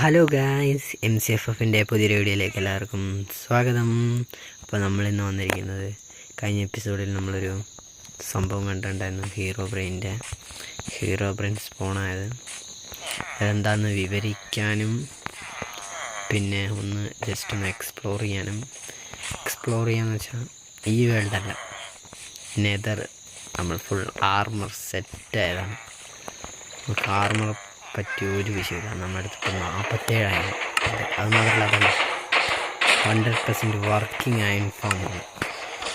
Hello guys, MCFFൻ്റെ പുതിയൊരു വീഡിയോയിലേക്ക് എല്ലാവർക്കും സ്വാഗതം. അപ്പോൾ നമ്മളിന്ന് വന്നിരിക്കുന്നത് കഴിഞ്ഞ എപ്പിസോഡിൽ നമ്മളൊരു സംഭവം കണ്ടിട്ടുണ്ടായിരുന്നു, ഹീറോ ബ്രെയിൻ സ്പോണായത്. അതെന്താണെന്ന് വിവരിക്കാനും പിന്നെ ഒന്ന് ജസ്റ്റ് ഒന്ന് എക്സ്പ്ലോർ ചെയ്യാന്ന് വെച്ചാൽ ഈ വേൾഡല്ല, നെതർ നമ്മൾ ഫുൾ ആർമർ സെറ്റായതാണ്. നമുക്ക് ആർമർ പറ്റിയ ഒരു വിഷയമില്ല. നമ്മുടെ അടുത്ത് 47 അത് മാത്രമല്ല, അതല്ല 100% വർക്കിംഗ് അയൺ ഫാമാണ്.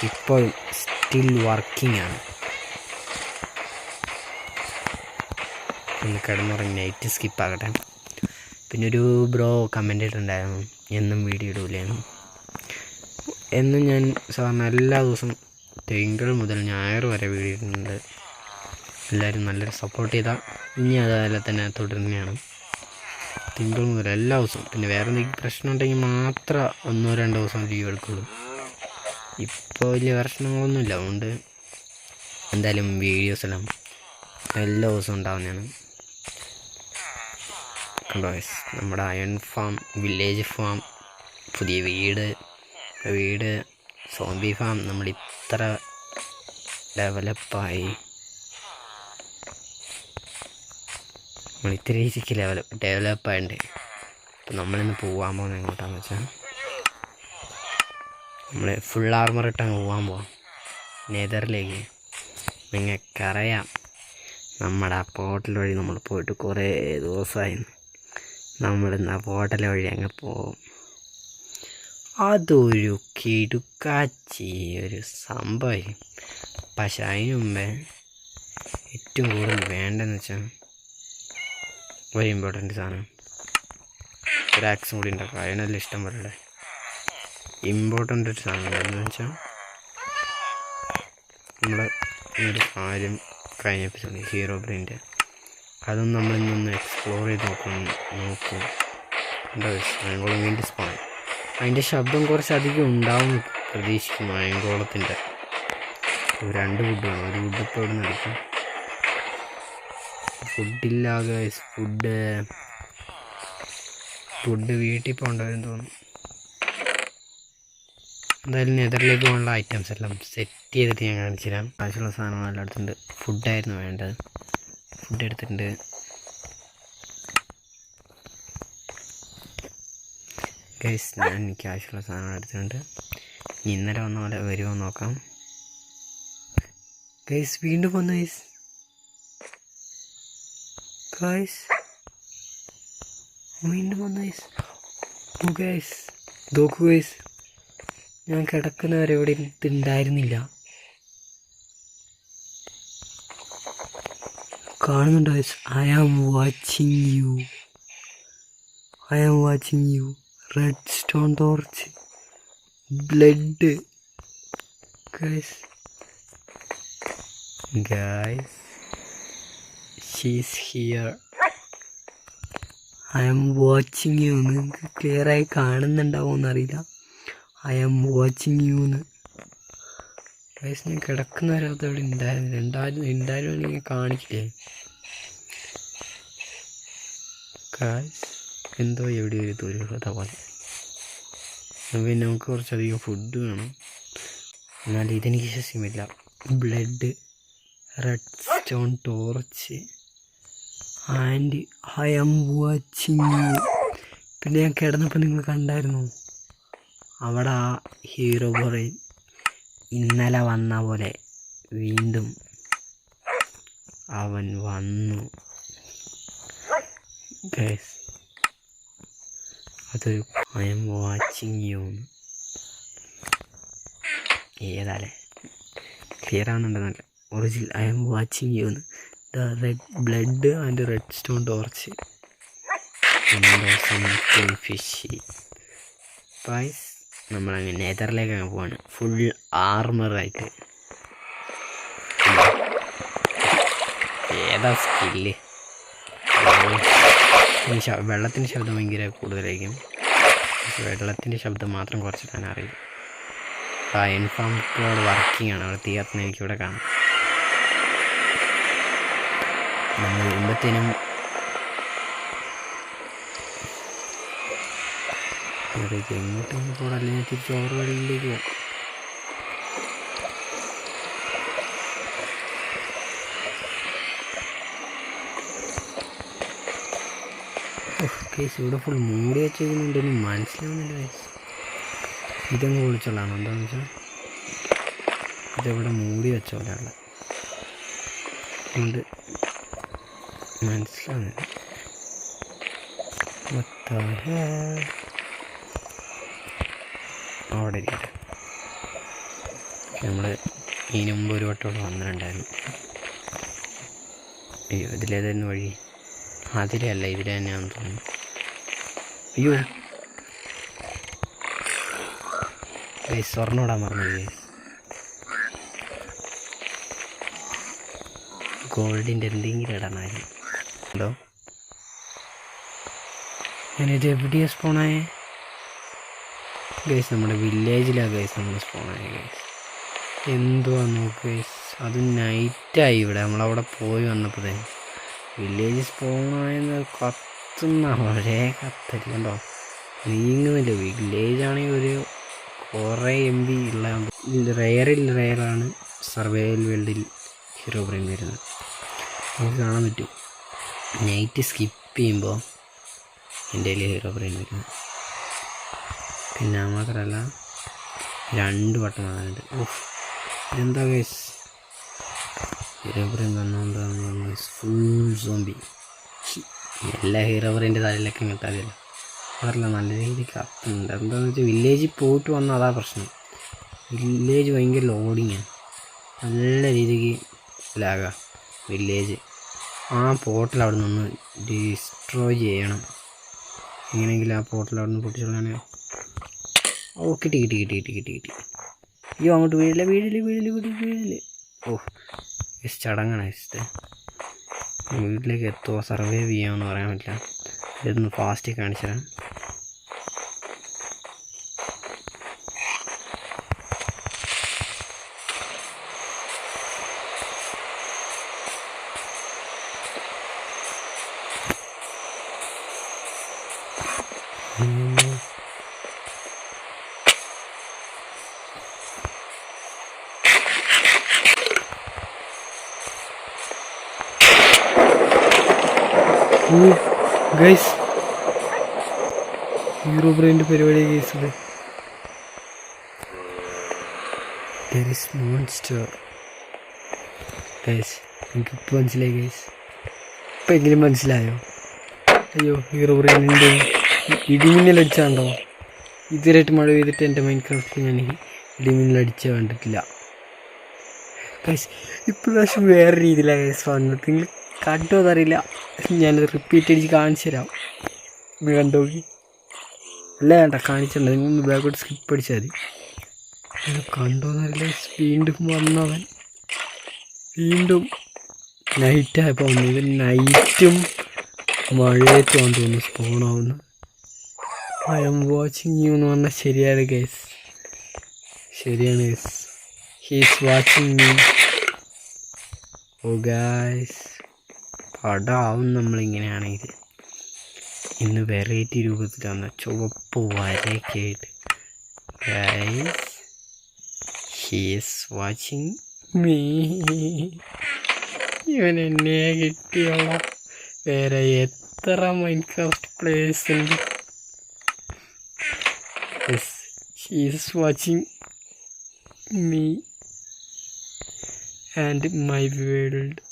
ഇപ്പോൾ സ്റ്റിൽ വർക്കിംഗ് ആണ്. ഒന്ന് കിടന്നുറങ്ങി നൈറ്റ് സ്കിപ്പാകട്ടെ. പിന്നെ ഒരു ബ്രോ കമൻ്റ് ഇട്ടുണ്ടായിരുന്നു, എന്നും വീഡിയോ ഇടൂലേന്ന്. എന്നും ഞാൻ സാധാരണ എല്ലാ ദിവസവും തിങ്കൾ മുതൽ ഞായർ വരെ വീഡിയോ ഇടുന്നുണ്ട്. എല്ലാവരും നല്ലൊരു സപ്പോർട്ട് ചെയ്താൽ ഇനി അതേപോലെ തന്നെ തുടരുന്നതാണ്, തിങ്കൾ മുതൽ എല്ലാ ദിവസവും. പിന്നെ വേറെ എന്തെങ്കിലും പ്രശ്നം ഉണ്ടെങ്കിൽ മാത്രം 1-2 ദിവസം ലീവ് എടുക്കുള്ളൂ. ഇപ്പോൾ വലിയ പ്രശ്നങ്ങളൊന്നുമില്ല, അതുകൊണ്ട് എന്തായാലും വീഡിയോസ് എല്ലാം എല്ലാ ദിവസവും ഉണ്ടാവുന്നതാണ്. കണ്ടോ, നമ്മുടെ അയൺ ഫാം, വില്ലേജ് ഫാം, പുതിയ വീട് സോംബി ഫാം. നമ്മൾ ഇത്ര ഡെവലപ്പായി, ഇത്ര രീതിക്ക് ഡെവലപ്പായിട്ടുണ്ട്. അപ്പോൾ നമ്മളിന്ന് പോകാൻ പോകുന്നത് എങ്ങോട്ടാണെന്ന് വെച്ചാൽ, നമ്മൾ ഫുൾ ആർമർ ഇട്ടങ്ങ് പോകാം നെതറിലേക്ക്. നിങ്ങൾക്കറിയാം, നമ്മുടെ ആ പോർട്ടൽ വഴി നമ്മൾ പോയിട്ട് കുറേ ദിവസമായി. നമ്മളിന്ന് ആ പോർട്ടൽ വഴി അങ്ങ് പോകും. അതൊരു കിടുക്കാച്ചി ഒരു സംഭവം. പക്ഷെ അതിന് മുമ്പേ ഏറ്റവും കൂടുതൽ വേണ്ടതെന്ന് വെച്ചാൽ ഒരു ഇമ്പോർട്ടൻ്റ് സാധനം, ഒരു ആക്സും കൂടി ഉണ്ടാക്കുക. അതിനെല്ലാം ഇഷ്ടം പോലെ ഇമ്പോർട്ടൻ്റ് ഒരു സാധനം എന്താണെന്ന് വെച്ചാൽ, നമ്മുടെ ഒരു കാര്യം കഴിഞ്ഞ എപ്പിസോഡ് ഹീറോ ബ്രെയിൻ്റെ, അതും നമ്മളിന്നൊന്ന് എക്സ്പ്ലോർ ചെയ്ത് നോക്കും. അയങ്കോളം വീണ്ടും സ്പോൺ. അതിൻ്റെ ശബ്ദം കുറച്ചധികം ഉണ്ടാവും പ്രതീക്ഷിക്കുന്നു. അയങ്കോളത്തിൻ്റെ 2 വുഡ് വേണം. ഒരു വുഡ് ഇപ്പോൾ ഇവിടെ നിന്ന് എടുക്കാം. ഫുഡില്ലാതെ ഫുഡ് വീട്ടിൽ പോകേണ്ടതെന്ന് തോന്നുന്നു. എന്തായാലും നെതറിലേക്ക് പോകാനുള്ള ഐറ്റംസ് എല്ലാം സെറ്റ് ചെയ്തിട്ട് ഞാൻ കാണിച്ചു തരാം. ആവശ്യമുള്ള സാധനങ്ങൾ എല്ലാം എടുത്തിട്ടുണ്ട്. ഫുഡായിരുന്നു വേണ്ടത്, ഫുഡ് എടുത്തിട്ടുണ്ട്. ഗൈസ്, ഞാൻ എനിക്ക് ആവശ്യമുള്ള സാധനങ്ങൾ എടുത്തിട്ടുണ്ട്. ഇന്നലെ വന്ന പോലെ വരുമോ നോക്കാം. ഗൈസ്, വീണ്ടും വന്നു വീണ്ടും വന്നു ഗൈസ്. നോക്കൂ ഗൈസ്, ഞാൻ കിടക്കുന്നവരെ ഇവിടെ ഉണ്ടായിരുന്നില്ല. കാണുന്നുണ്ടോ guys? I am watching you. Red stone torch, blood. Guys she's here. I am watching you. നിങ്ങൾക്ക് ക്ലിയറായി കാണുന്നുണ്ടാവുമെന്നറിയില്ല. ഐ ആം വാച്ചിങ് യു എന്ന്. ഗൈസ്, ഞാൻ കിടക്കുന്നവരകത്ത് അവിടെ ഉണ്ടായിരുന്നു അല്ലെങ്കിൽ കാണിക്കില്ലേ? ഗൈസ്, എന്തോ എവിടെ ഒരു ദുരൂഹത പോലെ. പിന്നെ നമുക്ക് കുറച്ചധികം ഫുഡ് വേണം, എന്നാൽ ഇതെനിക്ക് വിശ്വസിക്കുന്നില്ല. Blood, red stone torch and I am watching you. പിന്നെ ഞാൻ കിടന്നപ്പോൾ നിങ്ങൾ കണ്ടായിരുന്നു, അവിടെ ആ ഹീറോ ബ്രെയിൻ ഇന്നലെ വന്ന പോലെ വീണ്ടും അവൻ വന്നു. ഗൈസ്, അതൊരു ഐ ആം വാച്ചിങ് യു എന്ന്. ഏതാല്ലേ ക്ലിയർ ആവുന്നുണ്ടെന്നല്ല, original I am watching you എന്ന്. The red blood and red stone torch, fishy. Guys, നമ്മളങ്ങ് നെതറിലേക്ക് അങ്ങ് പോവാണ്, ഫുൾ ആർമറായിട്ട്. ഏതാ സ്കില്ല്? വെള്ളത്തിൻ്റെ ശബ്ദം ഭയങ്കര കൂടുതലായിരിക്കും. വെള്ളത്തിൻ്റെ ശബ്ദം മാത്രം കുറച്ചിട്ടാണ് അറിയില്ല. അയൺ ഫാം ഇപ്പോൾ വർക്കിംഗ് ആണ്. അവിടെ തീർന്ന് എനിക്കിവിടെ കാണാം. നമ്മൾ വരുമ്പോഴത്തേനും എങ്ങോട്ടും പോകാം, അല്ലെങ്കിൽ തിരിച്ച് ഓരോ വഴിയിലേക്ക് പോകും. കേസ് ഇവിടെ ഫുൾ മൂടി വെച്ചേക്കുന്നുണ്ടെന്ന് മനസ്സിലാവുന്നില്ല. കേസ് ഇതങ്ങ് വിളിച്ചോളാണോ എന്താണെന്ന് വെച്ചാൽ ഇതെവിടെ മൂടി വെച്ച പോലെയുള്ള അതുകൊണ്ട് മനസ്സിലാവുന്നില്ല. അവിടെ ഇരിക്കട്ടെ. നമ്മൾ ഇതിന് മുമ്പ് ഒരു വട്ടം ഇവിടെ വന്നിട്ടുണ്ടായിരുന്നു. അയ്യോ ഇതിലേതായിരുന്നു വഴി? അതിലേ അല്ല, ഇതിലെ തന്നെയാണെന്ന് തോന്നുന്നു. അയ്യോ സ്വർണ്ണം ഇടാൻ മറന്നു. ഗോൾഡിൻ്റെ എന്തെങ്കിലും ഇടണമായിരുന്നു. ഹലോ, ഞാനിത് എവിടെയാണ് സ്പോണായേ? ഗൈസ് നമ്മുടെ വില്ലേജിലാണ് ഗൈസ് നമ്മൾ സ്പോണായ. ഗൈസ് എന്തുവാ നോക്ക് ഗൈസ്, അത് നൈറ്റായി ഇവിടെ. നമ്മളവിടെ പോയി വന്നപ്പോൾ തന്നെ വില്ലേജ് സ്പോണായെന്ന് കത്തുന്ന ഒരേ കത്തല് കണ്ടോ, നീങ്ങുന്നില്ല. വില്ലേജാണെങ്കിൽ ഒരു കുറേ MB ഉള്ള റെയറാണ് സർവൈവൽ വേൾഡിൽ ഹീറോ ബ്രെയിൻ വരുന്നത്. നമുക്ക് കാണാൻ പറ്റും നൈറ്റ് സ്കിപ്പ് ചെയ്യുമ്പോൾ എൻ്റെ കയ്യിൽ ഹീറോ ബ്രെയിൻ വരുന്നത്. പിന്നെ മാത്രമല്ല 2 വട്ടം വന്നിട്ടുണ്ട്. ഇതെന്താ ഗൈസ്, ഹീറോ ബ്രെയിൻ വന്നോണ്ടാണ് ഫുൾ സോംബി. എല്ലാ ഹീറോ ബ്രെയിൻ്റെ തലയിലൊക്കെ കിട്ടാതില്ല. അതല്ല നല്ല രീതിയിൽ കത്തുന്നുണ്ട്. എന്താണെന്ന് വെച്ചാൽ വില്ലേജിൽ പോയിട്ട് വന്ന അതാ പ്രശ്നം. വില്ലേജ് ഭയങ്കര ലോഡിങ്ങാണ്, നല്ല രീതിക്ക് ലാഗാ വില്ലേജ്. ആ പോർട്ടൽ അവിടെ നിന്ന് ഡിസ്ട്രോയ് ചെയ്യണം. എങ്ങനെയെങ്കിലും ആ പോർട്ടൽ അവിടെ നിന്ന് പൊട്ടിച്ചോളാൻ. കിട്ടി. അയ്യോ അങ്ങോട്ട് വീടില്ല. ചടങ്ങാണ് ഇഷ്ടേ. വീട്ടിലേക്ക് എത്തുമോ സർവൈവ് ചെയ്യാമെന്ന് പറയാൻ പറ്റില്ല. ഇതൊന്ന് ഫാസ്റ്റ് കാണിച്ചു തരാം. ഗൈസ് ഹീറോ ബ്രെയിൻ്റെ പരിപാടി ഗൈസ്. ഇത് there is monster ഗൈസ്. എനിക്കിപ്പോൾ മനസ്സിലായി ഗൈസ്. ഇപ്പം എങ്കിലും മനസ്സിലായോ? അയ്യോ ഹീറോ ബ്രെയിനിൻ്റെ ഇടിമിന്നലടിച്ചാണ്ടോ? ഇതുവരെയായിട്ട് മഴ പെയ്തിട്ട് എൻ്റെ മൈൻക്രാഫ്റ്റിൽ ഞാൻ ഇടിമിന്നലടിച്ച് കണ്ടിട്ടില്ല ഗൈസ്. ഇപ്രാവശ്യം വേറെ രീതിയിലാണ് ഗൈസ് വന്നത്. നിങ്ങൾ കണ്ടോ എന്നറിയില്ല, ഞാനത് റിപ്പീറ്റ് അടിച്ച് കാണിച്ചു തരാം. കണ്ടോക്കി അല്ല വേണ്ട കാണിച്ചിട്ടുണ്ട്. നിങ്ങൾ ബാക്കോട്ട് സ്കിപ്പ് അടിച്ചാൽ മതി. അത് കണ്ടോന്നറിയില്ല. വീണ്ടും വന്നവൻ വീണ്ടും നൈറ്റായപ്പോൾ വന്നു. ഇത് നൈറ്റും മഴയത്തും തോന്നുന്നു സ്പോണാവുന്നു. ഐ എം വാച്ചിങ് യു എന്ന് പറഞ്ഞാൽ ശരിയാണ് ഗൈസ്, ശരിയാണ് guys. He's watching me. Oh guys പടാവും നമ്മളിങ്ങനെയാണെങ്കിൽ. ഇന്ന് വെറൈറ്റി രൂപത്തിലാണ് ചുവപ്പ് വരയൊക്കെ ആയിട്ട്. Guys he's watching me. ഇവൻ എന്നെ കിട്ടിയോ? വേറെ എത്ര മൈൻക്രാഫ്റ്റ് പ്ലേയേഴ്സ് ഉണ്ട്? He's watching me and my world.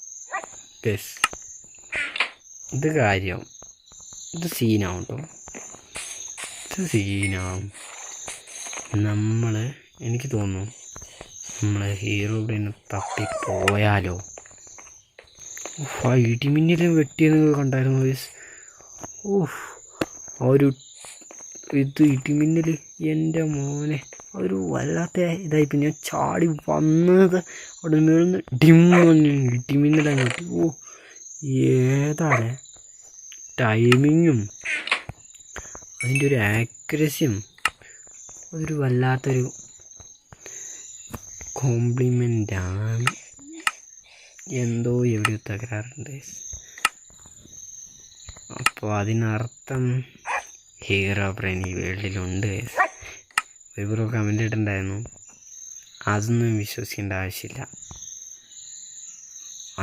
ഇത് കാര്യം, ഇത് സീനാവും കേട്ടോ, ഇത് സീനാവും. എനിക്ക് തോന്നുന്നു നമ്മൾ ഹീറോ ബ്രെയിൻ തപ്പിപ്പോയാലോ. ആ ഇടിമിന്നലും വെട്ടിയെന്ന് കണ്ടായിരുന്നു ഗൈസ്. ആ ഒരു ഇടിമിന്നൽ എൻ്റെ മോനെ ഒരു വല്ലാത്ത ഇതായിപ്പോൾ. ഞാൻ ചാടി വന്നത് അവിടെ നിന്ന് ഇടിമിന്നലങ്ങോട്ട്. ഏതാണ് ടൈമിങ്ങും അതിൻ്റെ ഒരു ആക്യുറസിയും അതൊരു വല്ലാത്തൊരു കോംപ്ലിമെൻ്റാണ്. എന്തോ എവിടെ തകരാറുണ്ട്. അപ്പോൾ അതിനർത്ഥം ഹീറോ ബ്രെയിൻ ഈ വേൾഡിലുണ്ട്. ഒരു ബ്രോ കമൻ്റ് ഇട്ടിട്ടുണ്ടായിരുന്നു, അതൊന്നും വിശ്വസിക്കേണ്ട ആവശ്യമില്ല,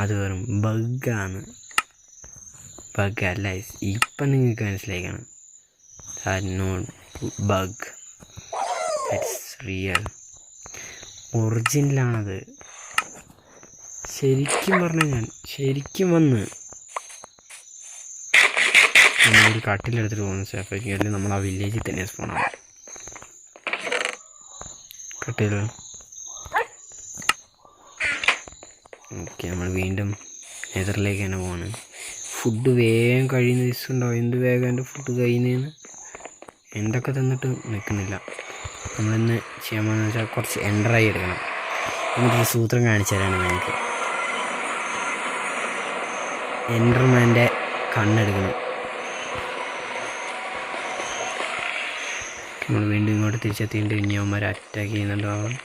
അത് വെറും ബഗ്ഗാണ്. ബഗ്ഗല്ല, ഇപ്പം നിങ്ങൾക്ക് മനസ്സിലാക്കണം. That not bug, that's real, ഒറിജിനലാണത്. ശരിക്കും പറഞ്ഞാൽ ഞാൻ ശരിക്കും വന്ന് നമ്മളൊരു കട്ടിലെടുത്തിട്ട് പോകുന്ന സേഫായിരിക്കും, അല്ലെങ്കിൽ നമ്മൾ ആ വില്ലേജിൽ തന്നെ സ്പോണാണ്. കട്ടിൽ ഓക്കെ, നമ്മൾ വീണ്ടും നെതറിലേക്ക് തന്നെ പോവാണ്. ഫുഡ് വേഗം കഴിയുന്ന ദിവസം ഉണ്ടാവും. എന്ത് വേഗം എൻ്റെ ഫുഡ് കഴിയുന്നതെന്ന് എന്തൊക്കെ തന്നിട്ട് നിൽക്കുന്നില്ല. നമ്മളിന്ന് ചെയ്യാൻ പോകുന്നത് വെച്ചാൽ കുറച്ച് എൻഡറായി എടുക്കണം. എന്നിട്ടൊരു സൂത്രം കാണിച്ചു തരാണ് നിങ്ങൾക്ക്. എൻഡർമാൻ്റെ കണ്ണെടുക്കണം. നമ്മൾ വീണ്ടും ഇങ്ങോട്ട് തിരിച്ചെത്തിയിട്ട് ഇനിയവന്മാർ അറ്റാക്ക് ചെയ്യുന്നുണ്ടാവും.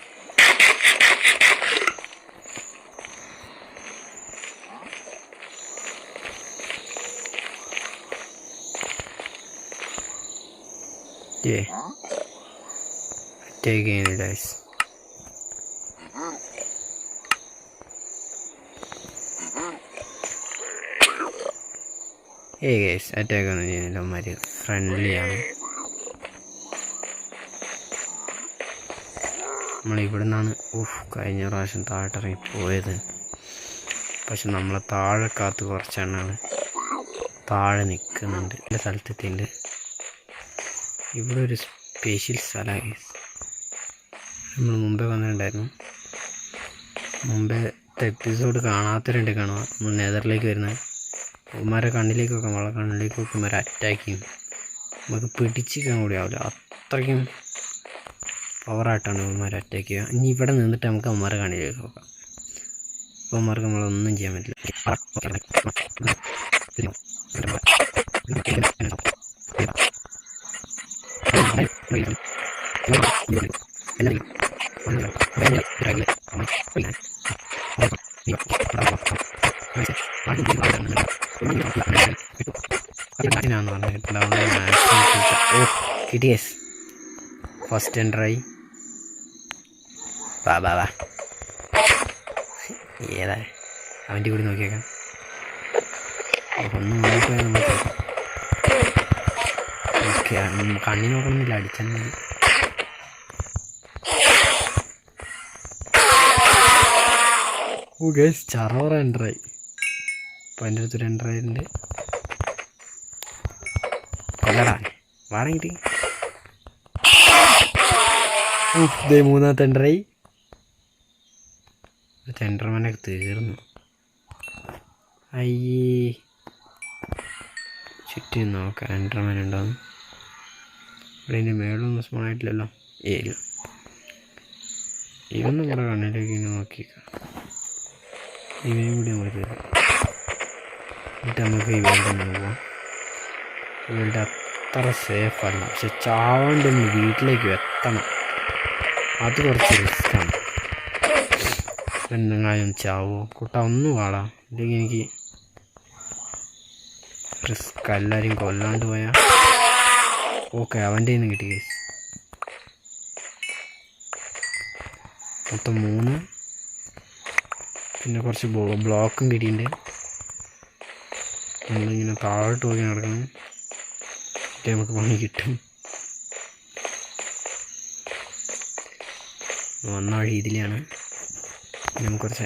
അറ്റാക്ക് ചെയ്യുന്നില്ല ഗൈസ്. ഗൈസ് അറ്റാക്ക് ഒന്നും ചെയ്യുന്നില്ല, അവന്മാർ ഫ്രണ്ട്ലിയാണ്. നമ്മളിവിടെ നിന്നാണ് കഴിഞ്ഞ പ്രാവശ്യം താഴെട്ടിറങ്ങി പോയത്. പക്ഷെ നമ്മളെ താഴെ കാത്ത് കുറച്ചെണ്ണാൾ താഴെ നിൽക്കുന്നുണ്ട്. എൻ്റെ സ്ഥലത്തെത്തിണ്ട്. ഇവിടെ ഒരു സ്പെഷ്യൽ സ്ഥലമായി. നമ്മൾ മുമ്പേ വന്നിട്ടുണ്ടായിരുന്നു. മുമ്പത്തെ എപ്പിസോഡ് കാണാത്തവരുണ്ട് കാണുക. നമ്മൾ നെതറിലേക്ക് വരുന്നത് ഉമ്മാരെ കണ്ണിലേക്കൊക്കെ, നമ്മളെ കണ്ണിലേക്കൊക്കെ ഉമ്മാരെ അറ്റാക്ക് ചെയ്യും. നമുക്ക് പിടിച്ചിരിക്കാൻ കൂടി ആവില്ല, അത്രയ്ക്കും പവറായിട്ടാണ് ഉമ്മാരെ അറ്റാക്ക് ചെയ്യുക. ഇനി ഇവിടെ നിന്നിട്ട് നമുക്ക് ഉമ്മാരെ കണ്ണിലേക്ക് നോക്കാം. അപ്പോൾ ഉമ്മാർക്ക് നമ്മളൊന്നും ചെയ്യാൻ പറ്റില്ല. കിട്ടിയേസ് ഫസ്റ്റ് എൻട്രായി. വാ ഏതാ അവൻ്റെ കൂടി നോക്കിയേക്കാം. ഒന്നും നോക്കിയാൽ നമുക്ക് ഓക്കെ, കണ്ണി നോക്കണമെന്നില്ല, അടിച്ചാൽ മതി. ഗൈസ് ചറോറ എൻട്രായി. അപ്പോൾ എൻ്റെ അടുത്തൊരു എൻട്രായിട്ടുണ്ട്. കൊല്ലടാ വാടങ്ങിട്ട് ഇതേ മൂന്നാമത്തെ എൻട്രായി. എൻട്രമാനൊക്കെ തീർന്നു. അയ്യേ, ചുറ്റും നോക്കാം എൻട്രമാൻ ഉണ്ടോന്ന്. ഇവിടെ ഇതിൻ്റെ മേളൊന്നും സ്മോണായിട്ടില്ലല്ലോ. ഇല്ല, ഇവൊന്നും കൂടെ കണ്ണിലേക്ക് ഇങ്ങനെ നോക്കിയേക്കാം. ഇവയും കൂടി നമുക്ക് തരും. എന്നിട്ട് നമുക്ക് ഈ വേൾഡ് പോവാം. വേൾഡ് അത്ര സേഫല്ല, പക്ഷെ ചാവാണ്ട് നമ്മൾ വീട്ടിലേക്ക് എത്തണം. അത് കുറച്ച് റിസ്ക്കാണ്. എന്തെങ്കിലും ചാവോ കുട്ടാ, ഒന്നും വാടാ, ഇല്ലെങ്കിൽ എനിക്ക് റിസ്ക്. എല്ലാവരും കൊല്ലാണ്ട് പോയാൽ ഓക്കെ. അവൻ്റെ നിന്ന് കിട്ടി കേസ്. മൊത്തം 3. പിന്നെ കുറച്ച് ബ്ലോക്കും കിട്ടിയിട്ടുണ്ട്. നമ്മളിങ്ങനെ താഴോട്ട് പോയി നടക്കണം, നമുക്ക് പണി കിട്ടും. വന്ന വഴി ഇതിലാണ്. നമുക്ക് കുറച്ച്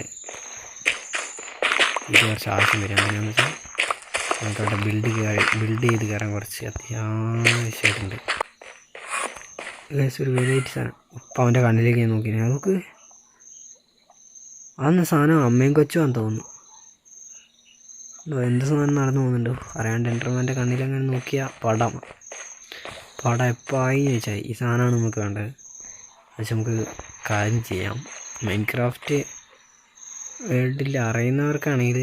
ആവശ്യം വരും. അങ്ങനെയാണെന്ന് വെച്ചാൽ നമുക്കവിടെ ബിൽഡ് ചെയ്ത് കയറാൻ കുറച്ച് അത്യാവശ്യമായിട്ടുണ്ട്. ഒരു വെറൈറ്റി സാധനം. ഇപ്പം അവൻ്റെ കണ്ണിലേക്ക് ഞാൻ നോക്കി നമുക്ക് അതൊന്ന് സാധനം അമ്മയും കൊച്ചുവാന്ന് തോന്നുന്നു. എന്ത് സാധനം നടന്നു പോകുന്നുണ്ടോ അറിയാണ്ട്. എൻട്രമാൻ്റെ കണ്ണിലങ്ങനെ നോക്കിയാൽ പടം എപ്പോൾ ആയി ചോദിച്ചാൽ ഈ സാധനമാണ് നമുക്ക് വേണ്ടത്. പക്ഷെ നമുക്ക് കാര്യം ചെയ്യാം. മൈൻക്രാഫ്റ്റ് വേൾഡിൽ അറിയുന്നവർക്കാണെങ്കിൽ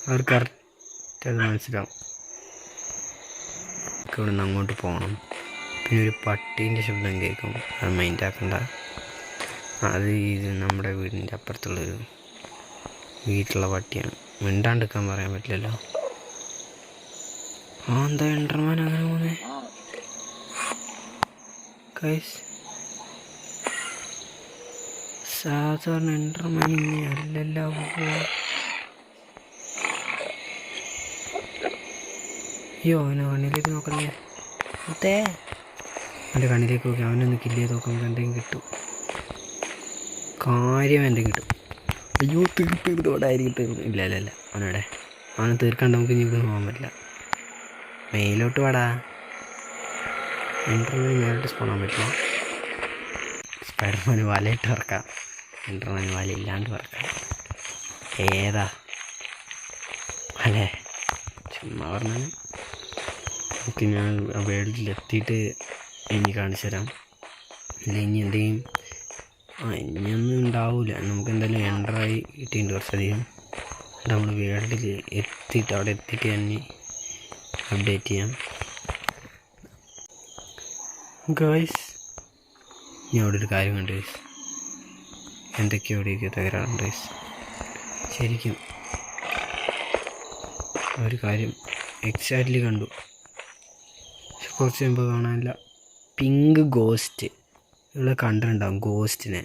അവർക്ക് കറക്റ്റ് അത് മനസ്സിലാവും. ഇവിടെ നിന്ന് അങ്ങോട്ട് പോകണം. പിന്നെ ഒരു പട്ടീൻ്റെ ശബ്ദം കേൾക്കും, അത് മൈൻഡാക്കണ്ട. അത് നമ്മുടെ വീടിൻ്റെ അപ്പുറത്തുള്ളൊരു വീട്ടിലുള്ള പട്ടിയാണ്. മിണ്ടാണ്ടിരിക്കാൻ പറയാൻ പറ്റില്ലല്ലോ. എന്താ എൻട്രമാൻ അങ്ങനെ ഗൈസ് സാധാരണ എൻ്റർമൈനി അല്ലല്ലോ. അയ്യോ അവനെ കണ്ണിലേക്ക് നോക്കല്ലേ അത്തേ. അവൻ്റെ കണ്ണിലേക്ക് നോക്കി അവനൊന്ന് കില്ല് ചെയ്ത് നോക്കുമ്പോൾ എന്തെങ്കിലും കിട്ടും, കാര്യം എന്തെങ്കിലും കിട്ടും. അയ്യോ തീർത്തോടായിരിക്കും തീർന്നു. ഇല്ല ഇല്ല ഇല്ല അവനവിടെ അവനെ തീർക്കാണ്ട് നമുക്ക് ഇനി ഇവിടെ പോകാൻ പറ്റില്ല. മേലോട്ട് വാടാ. എൻ്റർമൈനി മേലോട്ട് സ്പോണാൻ പറ്റില്ല. സ്പൈഡർമാന് വലയിട്ട് വറക്കാം, എൻ്റർമൈനി വല ഇല്ലാണ്ട് വറക്കാം. ഏതാ അല്ലേ ചുമ്മാ പറഞ്ഞാൽ. ഓക്കെ ഞാൻ വേൾഡിലെത്തിയിട്ട് ഇനി കാണിച്ചു തരാം. ഇല്ല ഇനി എന്തെങ്കിലും ഇനിയൊന്നും ഉണ്ടാവില്ല. നമുക്ക് എന്തായാലും എൻ്ററായി കിട്ടിയിട്ടുണ്ട് കുറച്ചധികം. നമ്മൾ വേൾഡിൽ എത്തിയിട്ട് അവിടെ എത്തിയിട്ട് തന്നെ അപ്ഡേറ്റ് ചെയ്യാം. ഗൈസ് ഞാൻ അവിടെ ഒരു കാര്യം കണ്ടു ഗൈസ്, എന്തൊക്കെയോ അവിടെയൊക്കെ തകരാറുണ്ട് ഗൈസ്. ശരിക്കും ഒരു കാര്യം എക്സാക്ട്ലി കണ്ടു, പക്ഷെ കുറച്ച് മുമ്പ് കാണാനില്ല. പിങ്ക് ഗോസ്റ്റ് ഇവിടെ കണ്ടിട്ടുണ്ടാകും ഗോസ്റ്റിനെ.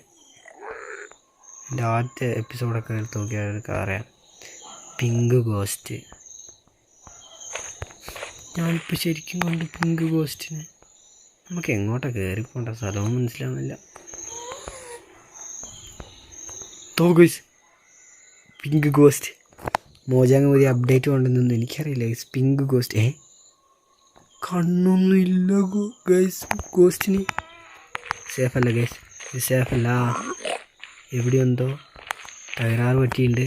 എൻ്റെ ആദ്യത്തെ എപ്പിസോഡൊക്കെ എടുത്ത് നോക്കിയാൽ അറിയാം പിങ്ക് ഗോസ്റ്റ്. ഞാനിപ്പോൾ ശരിക്കും കണ്ടു പിങ്ക് ഗോസ്റ്റിനെ. നമുക്ക് എങ്ങോട്ടാണ് കയറിപ്പോണ്ട സ്ഥലവും മനസ്സിലാവുന്നില്ല. ഗൈസ് പിങ്ക് ഗോസ്റ്റ് മോജാങ് പുതിയ അപ്ഡേറ്റ് കൊണ്ടുവന്നു എനിക്കറിയില്ല ഗൈസ്. പിങ്ക് ഗോസ്റ്റ് കണ്ണൊന്നും ഇല്ല ഗൈസ് ഗോസ്റ്റിന്. സേഫല്ല ഗൈസ്, ഇത് സേഫല്ല. എവിടെയെന്തോ തകരാറ് പറ്റിയിട്ടുണ്ട്.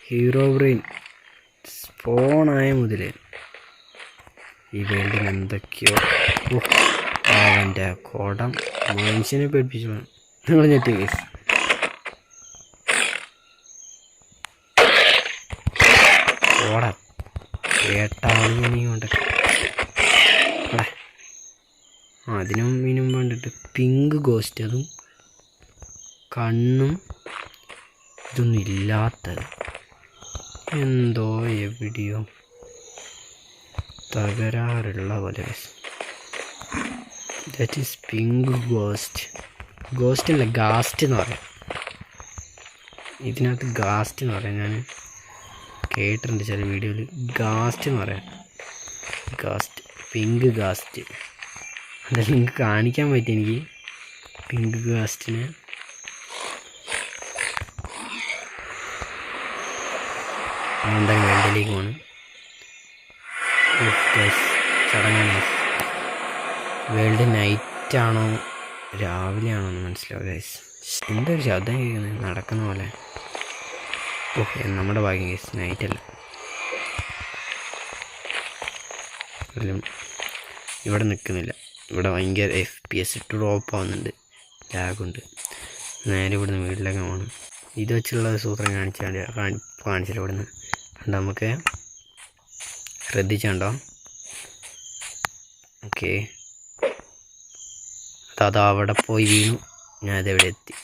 ഹീറോ ബ്രെയിൻ സ്പോണായ മുതൽ ഈ വേൾഡിന് എന്തൊക്കെയോ. അവൻ്റെ കോടം മനുഷ്യനെ പേടിപ്പിച്ചു. നിങ്ങൾ ഞെട്ടി ഗൈസ്. ഓടാ കേട്ടാളി കൊണ്ടൊക്കെ അടേ അതിനും മീനും വേണ്ടിയിട്ട് പിങ്ക് ഗോസ്റ്റ്, അതും കണ്ണും ഇതൊന്നും ഇല്ലാത്തത്. എന്തോ എവിടെയോ തകരാറുള്ള പോലെ. That is pink ghost. Ghost അല്ല ഗാസ്റ്റ് എന്ന് പറയാം. ഇതിനകത്ത് ഗാസ്റ്റ് എന്ന് പറയാം. ഞാൻ കേട്ടിട്ടുണ്ട് ചില വീഡിയോയിൽ ഗാസ്റ്റ് എന്ന് പറയാം. ഗാസ്റ്റ് പിങ്ക് ഗാസ്റ്റ് അതെല്ലാം നിങ്ങൾക്ക് കാണിക്കാൻ പറ്റി എനിക്ക് പിങ്ക് ഗാസ്റ്റിനെ. എന്തായാലും വേൾഡിലേക്ക് പോകണം. ചടങ്ങാണ്. വേൾഡ് നൈറ്റാണോ രാവിലെ ആണോ എന്ന് മനസ്സിലാവും ഗൈസ്. എന്തൊരു ശബ്ദം കേൾക്കുന്നത് നടക്കുന്ന പോലെ. നമ്മുടെ ഭാഗ്യം ഗൈസ് നൈറ്റല്ല. ഇവിടെ നിൽക്കുന്നില്ല. ഇവിടെ ഭയങ്കര FPS ഡ്രോപ്പ് ആവുന്നുണ്ട്, ലാഗുണ്ട്. നേരെ ഇവിടുന്ന് വീട്ടിലേക്ക് പോകണം. ഇത് വെച്ചുള്ള സൂത്രം കാണിച്ചില്ല ഇവിടുന്ന്. കണ്ടോ നമുക്ക് ശ്രദ്ധിച്ചുണ്ടോ? ഓക്കെ അതാ അവിടെ പോയി വീണു. ഞാൻ അതെവിടെ എത്തി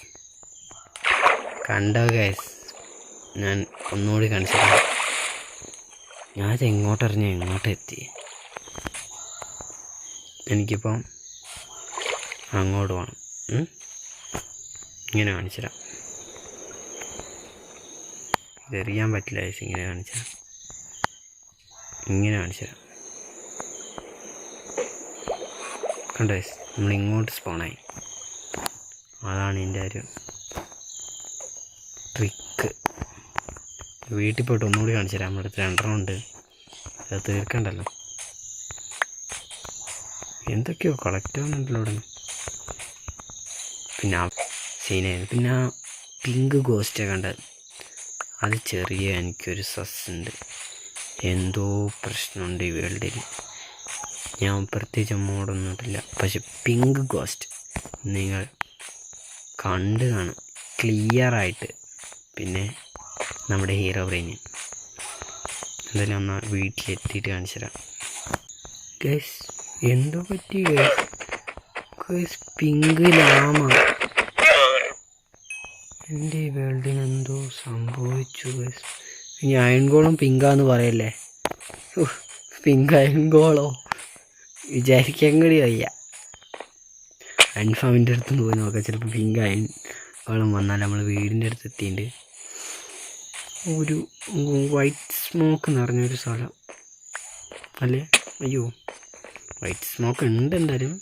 കണ്ടോ ഗൈസ്. ഞാൻ ഒന്നുകൂടി കാണിച്ചില്ല. ഞാനത് എങ്ങോട്ടെറിഞ്ഞ എങ്ങോട്ടെത്തി. എനിക്കിപ്പം അങ്ങോട്ട് പോകണം. ഇങ്ങനെ കാണിച്ചുതരാം. ഇതെറിയാൻ പറ്റില്ല ഗൈസ്. ഇങ്ങനെ കാണിച്ചുതരാം. ഇങ്ങനെ കാണിച്ചുതരാം. കണ്ടോ ഗൈസ് നമ്മളിങ്ങോട്ട് സ്പോണായി. അതാണ് എൻ്റെ ഒരു ട്രിക്ക്. വീട്ടിൽ പോയിട്ട് ഒന്നുകൂടി കാണിച്ചു തരാം. നമ്മുടെ അടുത്ത് 2 ഉണ്ട്, അത് തീർക്കണ്ടല്ലോ. എന്തൊക്കെയോ കളക്ട് ആവുന്നുണ്ടല്ലോ ഇവിടെ. പിന്നെ സീനായിരുന്നു. പിന്നെ പിങ്ക് ഗോസ്റ്റൊക്കെ കണ്ടത് അത് ചെറിയ എനിക്കൊരു സസ്സുണ്ട്. എന്തോ പ്രശ്നമുണ്ട് ഈ വേൾഡിൽ. ഞാൻ പ്രത്യേകിച്ച് മോഡൊന്നും ഇട്ടില്ല, പക്ഷെ പിങ്ക് ഗോസ്റ്റ് നിങ്ങൾ കണ്ട് കാണും ക്ലിയറായിട്ട്. പിന്നെ നമ്മുടെ ഹീറോ ബ്രെയിന് എന്തായാലും ഒന്ന് വീട്ടിലെത്തിയിട്ട് കാണിച്ചു തരാം. ഗൈസ് എന്തോ പറ്റി ഗൈസ് പിങ്ക് ലാമ. എൻ്റെ ഈ വേൾഡിന് എന്തോ സംഭവിച്ചു ഗൈസ്. ഇനി അയൺഗോളും പിങ്കാന്ന് പറയല്ലേ. പിങ്ക് അയൺഗോളോ വിചാരിക്കാൻ കൂടി വയ്യ. അൻഫാമിൻ്റെ അടുത്ത് പോയി നോക്കാം, ചിലപ്പോൾ പിങ്കായി വെള്ളം വന്നാൽ നമ്മൾ വീടിൻ്റെ അടുത്ത് എത്തിയിട്ടുണ്ട്. ഒരു വൈറ്റ് സ്മോക്ക് നിറഞ്ഞൊരു സ്ഥലം അല്ലേ? അയ്യോ, വൈറ്റ് സ്മോക്ക് ഉണ്ട് എന്തായാലും,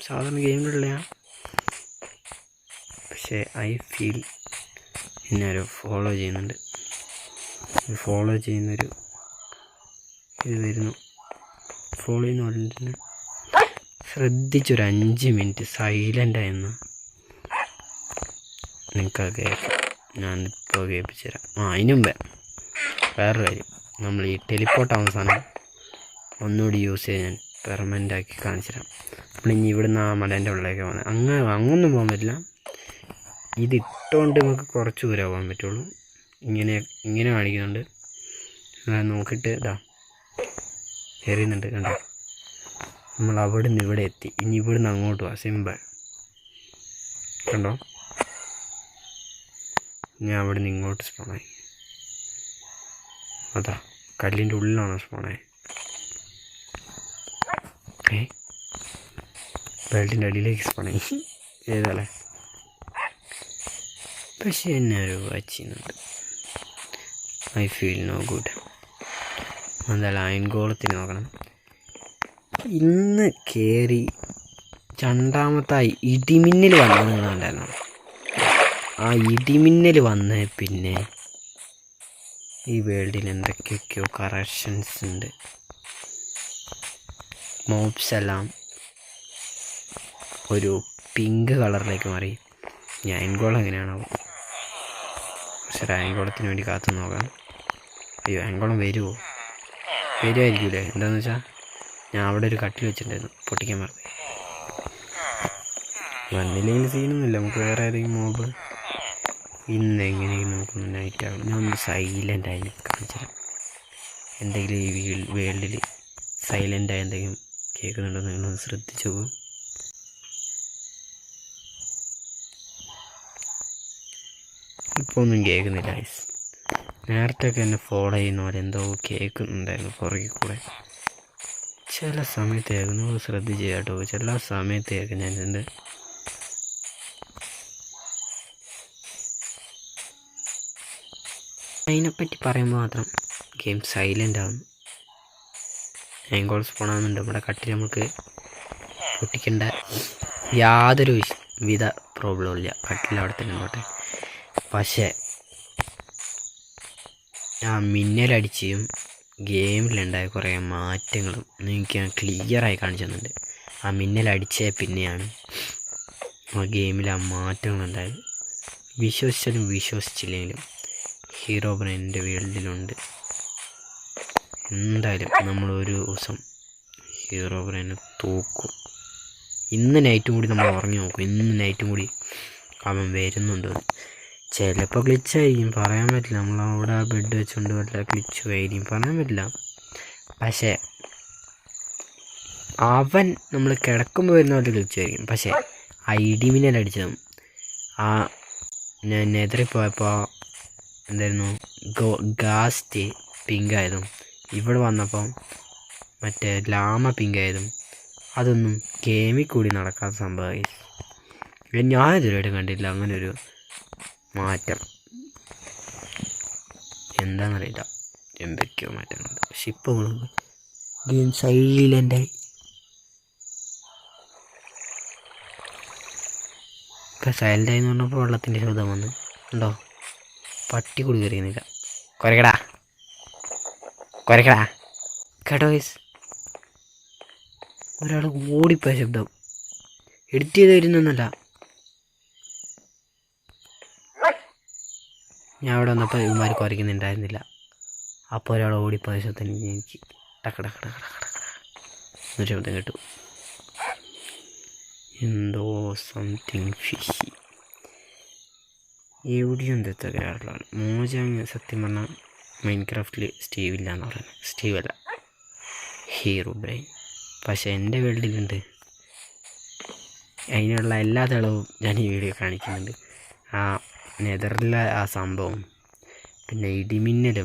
സാധാരണ ഗെയിമിലുള്ള. പക്ഷേ ഐ ഫീൽ എന്നെ ഒരു ഫോളോ ചെയ്യുന്നുണ്ട്. ഫോളോ ചെയ്യുന്നൊരു ഇത് വരുന്നു. ഫോളോ ചെയ്യുന്ന പോലെ ശ്രദ്ധിച്ചൊരു 5 മിനിറ്റ് സൈലൻ്റായിരുന്നു. നിങ്ങൾക്കത് കേൾക്കാം, ഞാനിപ്പോൾ കേൾപ്പിച്ചു തരാം. അതിന് മുമ്പേ വേറൊരു കാര്യം, നമ്മൾ ഈ ടെലിപ്പോർട്ടാവുന്ന സാധനം ഒന്നുകൂടി യൂസ് ചെയ്ത് ഞാൻ പെർമനൻ്റ് ആക്കി കാണിച്ചു തരാം. നമ്മളിനി ഇവിടുന്ന് ആ മലേൻ്റെ ഉള്ളിലേക്ക് പോകുന്നത് അങ്ങൊന്നും പോകാൻ പറ്റില്ല. ഇതിട്ടുകൊണ്ട് നമുക്ക് കുറച്ച് ദൂരം പോകാൻ പറ്റുള്ളൂ. ഇങ്ങനെ കാണിക്കുന്നുണ്ട്. നോക്കിയിട്ട് ഇതാ എറിയുന്നുണ്ട്, കണ്ടോ? നമ്മൾ അവിടെ നിന്ന് ഇവിടെ എത്തി. ഇനി ഇവിടുന്ന് അങ്ങോട്ട് പോവാം, സിമ്പിൾ. കണ്ടോ, ഞാൻ അവിടെ നിന്ന് ഇങ്ങോട്ട് സ്പോണായി. അതാ കല്ലിൻ്റെ ഉള്ളിലാണ് സ്പോണായി. ബെൽറ്റിൻ്റെ അടിയിലേക്ക് സ്പോണായി. ഏതാല്ലേ? പക്ഷേ എന്നെ ഒരു വാച്ചിന്നുണ്ട്. I feel no good. എന്തായാലും അയൻകോളത്തിന് നോക്കണം. ഇന്ന് കയറി രണ്ടാമത്തായി ഇടിമിന്നൽ വന്നത് നിങ്ങളുണ്ടായിരുന്നു. ആ ഇടിമിന്നൽ വന്ന് പിന്നെ ഈ വേൾഡിൽ എന്തൊക്കെയൊക്കെയോ കറക്ഷൻസ് ഉണ്ട്. മോബ്സ് എല്ലാം ഒരു പിങ്ക് കളറിലേക്ക് മാറി. ഞാൻ അയൻകോളം എങ്ങനെയാണോ, പക്ഷേ അയൻകോളത്തിന് വേണ്ടി കാത്തു നോക്കാം. അയ്യോ, അയൻകോളം വരുമോ? വരുമായിരിക്കൂലേ? എന്താണെന്ന് വെച്ചാൽ ഞാൻ അവിടെ ഒരു കട്ടിൽ വെച്ചിട്ടുണ്ടായിരുന്നു, പൊട്ടിക്കാൻ മറന്നു. വന്നില്ലെങ്കിൽ സീനൊന്നുമില്ല, നമുക്ക് വേറെ ഏതെങ്കിലും മോബ് ഇന്ന് എങ്ങനെയെങ്കിലും നമുക്കൊന്ന് നൈറ്റ് ആകും. ഞാൻ ഒന്ന് സൈലൻ്റായി കാണിച്ചുതരാം. എന്തെങ്കിലും ഈ വേൾഡിൽ സൈലൻ്റായി എന്തെങ്കിലും കേൾക്കുന്നുണ്ടോ നിങ്ങളൊന്ന് ശ്രദ്ധിച്ചു പോകും. ഇപ്പോൾ ഒന്നും കേൾക്കുന്നില്ല. നേരത്തെയൊക്കെ എന്നെ ഫോളോ ചെയ്യുന്ന പോലെ എന്തോ കേൾക്കുന്നുണ്ടായിരുന്നു പുറകിൽ കൂടെ. ചില സമയത്തേക്ക് നിങ്ങൾ ശ്രദ്ധിച്ച് കേട്ടോ, ചില സമയത്തേക്ക് ഞാൻ എൻ്റെ അതിനെപ്പറ്റി പറയുമ്പോൾ മാത്രം ഗെയിം സൈലൻ്റ് ആവുന്നു. ആങ്കോൾസ് പോകണമെന്നുണ്ട്. നമ്മുടെ കട്ടിൽ നമുക്ക് പൊട്ടിക്കേണ്ട യാതൊരു വിധ പ്രോബ്ലവും ഇല്ല, കട്ടിൽ അവിടെ തന്നെ പോട്ടെ. പക്ഷേ ആ മിന്നലടിച്ചും ഗെയിമിലുണ്ടായ കുറേ മാറ്റങ്ങളും നിങ്ങൾക്ക് ഞാൻ ക്ലിയറായി കാണിച്ചു തന്നിട്ടുണ്ട്. ആ മിന്നലടിച്ച പിന്നെയാണ് ആ ഗെയിമിൽ ആ മാറ്റങ്ങളുണ്ടായത്. വിശ്വസിച്ചാലും വിശ്വസിച്ചില്ലെങ്കിലും ഹീറോ ബ്രെയിനിൻ്റെ വേൾഡിലുണ്ട്. എന്തായാലും നമ്മളൊരു ദിവസം ഹീറോ ബ്രെയിനെ തൂക്കും. ഇന്ന് നൈറ്റും കൂടി നമ്മൾ ഉറങ്ങി നോക്കും, ഇന്ന് നൈറ്റും കൂടി അവൻ വരുന്നുണ്ടോ. ചിലപ്പോൾ ഗ്ലിച്ചായിരിക്കും, പറയാൻ പറ്റില്ല. നമ്മളവിടെ ബെഡ് വെച്ചുകൊണ്ട് വല്ല ഗ്ലിച്ച് ആയിരിക്കും, പറയാൻ പറ്റില്ല. പക്ഷേ അവൻ നമ്മൾ കിടക്കുമ്പോൾ വരുന്ന പോലെ ഗ്ലിച്ചായിരിക്കും. പക്ഷേ ആ ഇടിമിന്നലടിച്ചതും ആ ഞാൻ നെതറിൽ പോയപ്പോൾ എന്തായിരുന്നു ഗാസ്റ്റ് പിങ്കായതും ഇവിടെ വന്നപ്പോൾ മറ്റേ ലാമ പിങ്കായതും അതൊന്നും ഗെയിമിൽ കൂടി നടക്കാത്ത സംഭവമായി. ഞാൻ ഇതുവരെയായിട്ടും കണ്ടില്ല അങ്ങനൊരു മാറ്റം. എന്താണെന്നറിയില്ല, എന്തൊക്കെയോ മാറ്റങ്ങളുണ്ട്. പക്ഷെ ഇപ്പോൾ ഗെയിം സൈലൻ്റായി. ഇപ്പം സൈലൻ്റായി എന്ന് പറഞ്ഞപ്പോൾ വെള്ളത്തിൻ്റെ ശബ്ദം വന്ന് ഉണ്ടോ? പട്ടി കൂടി കയറിയുന്നില്ല. കുരക്കടാ കുരക്കടാ കേട്ടോ ഗൈസ്, ഒരാൾ ഓടിപ്പോയ ശബ്ദം. എഡിറ്റ് ചെയ്ത് വരുന്നൊന്നല്ല, ഞാൻ അവിടെ വന്നപ്പോൾ ഇവന്മാർ കുരയ്ക്കുന്നുണ്ടായിരുന്നില്ല. അപ്പോൾ ഒരാൾ ഓടിപ്പോയ ശബ്ദം എനിക്ക് എന്നൊരു ശബ്ദം കേട്ടു. എന്തോ സംതിങ് ഫിഷി. എവിടെയും എന്തൊക്കെ കേരളമാണ് മോജാങ്. സത്യം പറഞ്ഞാൽ മൈൻക്രാഫ്റ്റിൽ സ്റ്റീവ് ഇല്ല എന്ന് പറയുന്നത്. സ്റ്റീവ് അല്ല, ഹീറോ ബ്രെയിൻ. പക്ഷേ എൻ്റെ വേൾഡിലുണ്ട്. അതിനുള്ള എല്ലാ തെളിവും ഞാൻ ഈ വീഡിയോ കാണിക്കുന്നുണ്ട്. ആ നെതറിലെ ആ സംഭവം, പിന്നെ ഇടിമിന്നൽ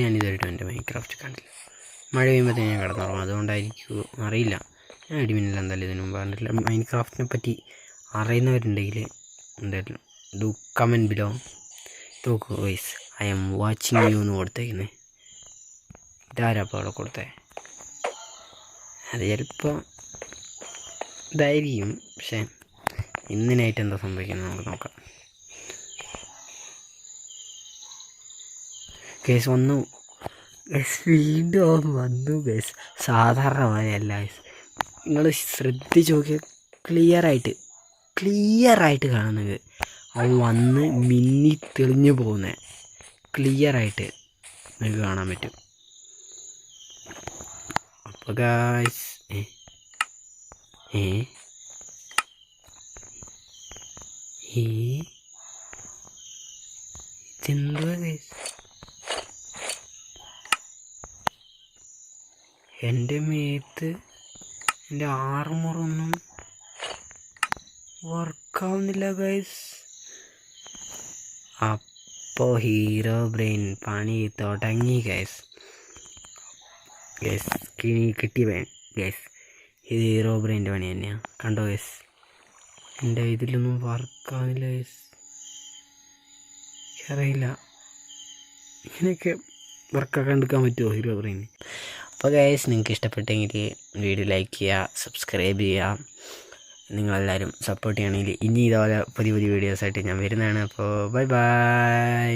ഞാൻ ഇതുവരെയായിട്ടും എൻ്റെ മൈൻക്രാഫ്റ്റ് കണ്ടില്ല. മഴ പെയ്യുമ്പോഴത്തേക്ക് ഞാൻ കിടന്നുറങ്ങും, അതുകൊണ്ടായിരിക്കും അറിയില്ല. അഡ്മിനിൽ എന്തായാലും ഇതിനു മുമ്പ് പറഞ്ഞിട്ടില്ല. മൈൻക്രാഫ്റ്റിനെ പറ്റി അറിയുന്നവരുണ്ടെങ്കിൽ എന്തായാലും ഡു കമൻറ്റ് ബിലോ. നോക്കൂ guys, I am watching you എന്ന് കൊടുത്തേക്കുന്നത്. ഇതാരപ്പോൾ അവിടെ കൊടുത്തേ? അത് ചിലപ്പോൾ ഇതായിരിക്കും, പക്ഷേ ഇന്നിനായിട്ട് എന്താ സംഭവിക്കുന്നത് നമുക്ക് നോക്കാം. കേസ് വന്നു ഗൈസ്, വീണ്ടും വന്നു ഗൈസ്. സാധാരണ പോലെയല്ല ഗൈസ്, നിങ്ങൾ ശ്രദ്ധിച്ച് നോക്കിയാൽ ക്ലിയറായിട്ട് കാണുന്നത് അവൻ വന്ന് മിന്നി തെളിഞ്ഞു പോകുന്നത് ക്ലിയറായിട്ട് നിങ്ങൾക്ക് കാണാൻ പറ്റും. അപ്പോൾ ഗൈസ് ഇതെന്തുവാ ഗൈസ്? എൻ്റെ മേത്ത് എൻ്റെ ആർമറൊന്നും വർക്കാവുന്നില്ല ഗൈസ്. അപ്പോൾ ഹീറോ ബ്രെയിൻ പണി തുടങ്ങി ഗൈസ്. കിട്ടിയ ഗൈസ്, ഇത് ഹീറോ ബ്രെയിൻ്റെ പണി തന്നെയാണ്. കണ്ടോ ഗൈസ്, എൻ്റെ ഇതിലൊന്നും വർക്കാവുന്നില്ല ഗൈസ്. അറിയില്ല ഇങ്ങനെയൊക്കെ വർക്കാക്കാൻ എടുക്കാൻ പറ്റുമോ ഹീറോ ബ്രെയിൻ? അപ്പോൾ ഗൈസ്, നിങ്ങൾക്ക് ഇഷ്ടപ്പെട്ടെങ്കിൽ വീഡിയോ ലൈക്ക് ചെയ്യുക, സബ്സ്ക്രൈബ് ചെയ്യുക. നിങ്ങളെല്ലാവരും സപ്പോർട്ട് ചെയ്യണമെങ്കിൽ ഇനി ഇതുപോലെ പുതിയ വീഡിയോസായിട്ട് ഞാൻ വരുന്നതാണ്. അപ്പോൾ ബൈ.